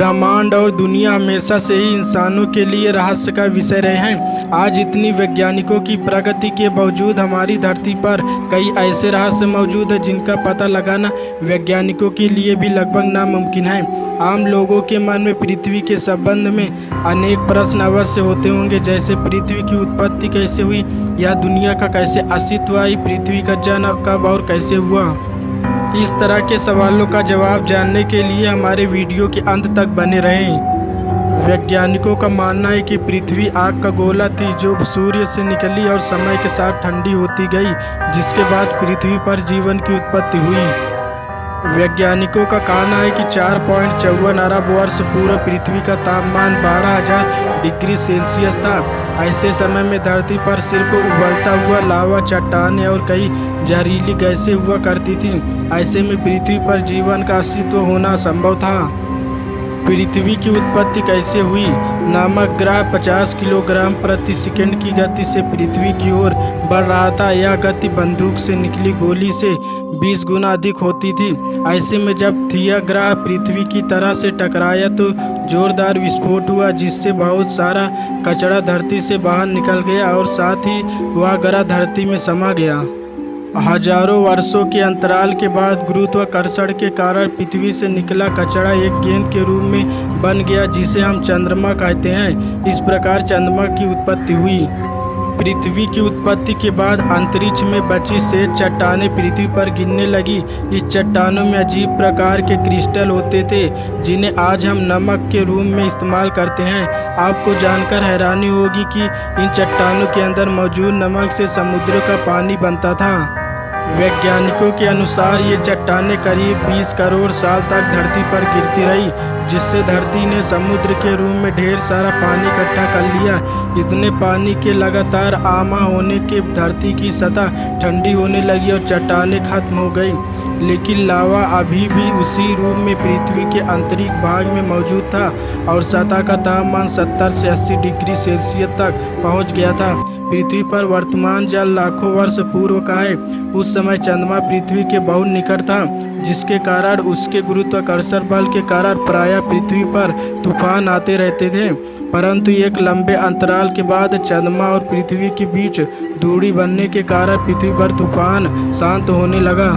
ब्रह्मांड और दुनिया हमेशा से ही इंसानों के लिए रहस्य का विषय रहे हैं। आज इतनी वैज्ञानिकों की प्रगति के बावजूद हमारी धरती पर कई ऐसे रहस्य मौजूद हैं जिनका पता लगाना वैज्ञानिकों के लिए भी लगभग नामुमकिन है। आम लोगों के मन में पृथ्वी के संबंध में अनेक प्रश्न अवश्य होते होंगे, जैसे पृथ्वी की उत्पत्ति कैसे हुई या दुनिया का कैसे अस्तित्व आई, पृथ्वी का जन्म कब और कैसे हुआ। इस तरह के सवालों का जवाब जानने के लिए हमारे वीडियो के अंत तक बने रहें। वैज्ञानिकों का मानना है कि पृथ्वी आग का गोला थी जो सूर्य से निकली और समय के साथ ठंडी होती गई, जिसके बाद पृथ्वी पर जीवन की उत्पत्ति हुई। वैज्ञानिकों का कहना है कि 4.54 अरब वर्ष पूर्व पृथ्वी का तापमान 12,000 डिग्री सेल्सियस था। ऐसे समय में धरती पर सिर्फ उबलता हुआ लावा, चट्टानें और कई जहरीली गैसें हुआ करती थीं। ऐसे में पृथ्वी पर जीवन का अस्तित्व होना संभव था। पृथ्वी की उत्पत्ति कैसे हुई? नमक ग्रह 50 किलोग्राम प्रति सेकंड की गति से पृथ्वी की ओर बढ़ रहा था। यह गति बंदूक से निकली गोली से 20 गुना अधिक होती थी। ऐसे में जब थिया ग्रह पृथ्वी की तरह से टकराया तो जोरदार विस्फोट हुआ, जिससे बहुत सारा कचरा धरती से बाहर निकल गया और साथ ही वह ग्रह धरती में समा गया। हजारों वर्षों के अंतराल के बाद गुरुत्वाकर्षण के कारण पृथ्वी से निकला कचरा एक गेंद के रूप में बन गया, जिसे हम चंद्रमा कहते हैं। इस प्रकार चंद्रमा की उत्पत्ति हुई। पृथ्वी की उत्पत्ति के बाद अंतरिक्ष में बची शेष चट्टानें पृथ्वी पर गिरने लगी। इस चट्टानों में अजीब प्रकार के क्रिस्टल होते थे, जिन्हें आज हम नमक के रूप में इस्तेमाल करते हैं। आपको जानकर हैरानी होगी कि इन चट्टानों के अंदर मौजूद नमक से समुद्र का पानी बनता था। वैज्ञानिकों के अनुसार ये चट्टानें करीब 20 करोड़ साल तक धरती पर गिरती रही, जिससे धरती ने समुद्र के रूप में ढेर सारा पानी इकट्ठा कर लिया। इतने पानी के लगातार आमा होने के धरती की सतह ठंडी होने लगी और चट्टानें खत्म हो गई, लेकिन लावा अभी भी उसी रूप में पृथ्वी के आंतरिक भाग में मौजूद था और सतह का तापमान 70 से 80 डिग्री सेल्सियस तक पहुंच गया था। पृथ्वी पर वर्तमान जल लाखों वर्ष पूर्व का है। उस समय चंद्रमा पृथ्वी के बहुत निकट था, जिसके कारण उसके गुरुत्वाकर्षण बल के कारण प्रायः पृथ्वी पर तूफान आते रहते थे। परंतु एक लंबे अंतराल के बाद चंद्रमा और पृथ्वी के बीच दूरी बनने के कारण पृथ्वी पर तूफान शांत होने लगा।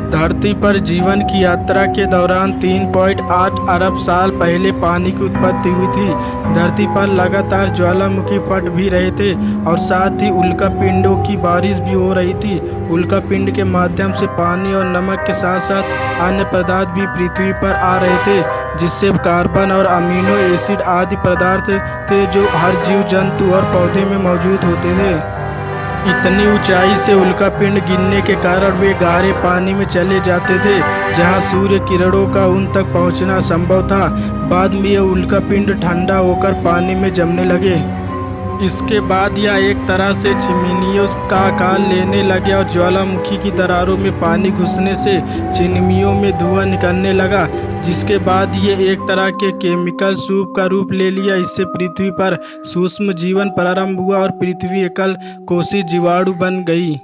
धरती पर जीवन की यात्रा के दौरान 3.8 अरब साल पहले पानी की उत्पत्ति हुई थी। धरती पर लगातार ज्वालामुखी फट भी रहे थे और साथ ही उल्कापिंडों की बारिश भी हो रही थी। उल्कापिंड के माध्यम से पानी और नमक के साथ साथ अन्य पदार्थ भी पृथ्वी पर आ रहे थे, जिससे कार्बन और अमीनो एसिड आदि पदार्थ थे जो हर जीव जंतु और पौधे में मौजूद होते थे। इतनी ऊंचाई से उल्कापिंड गिरने के कारण वे गहरे पानी में चले जाते थे, जहां सूर्य किरणों का उन तक पहुंचना संभव था। बाद में ये उल्कापिंड ठंडा होकर पानी में जमने लगे। इसके बाद यह एक तरह से चिमनियों का आकार लेने लगे और ज्वालामुखी की दरारों में पानी घुसने से चिमनियों में धुआं निकलने लगा, जिसके बाद ये एक तरह के केमिकल सूप का रूप ले लिया। इससे पृथ्वी पर सूक्ष्म जीवन प्रारंभ हुआ और पृथ्वी एकल कोषी जीवाणु बन गई।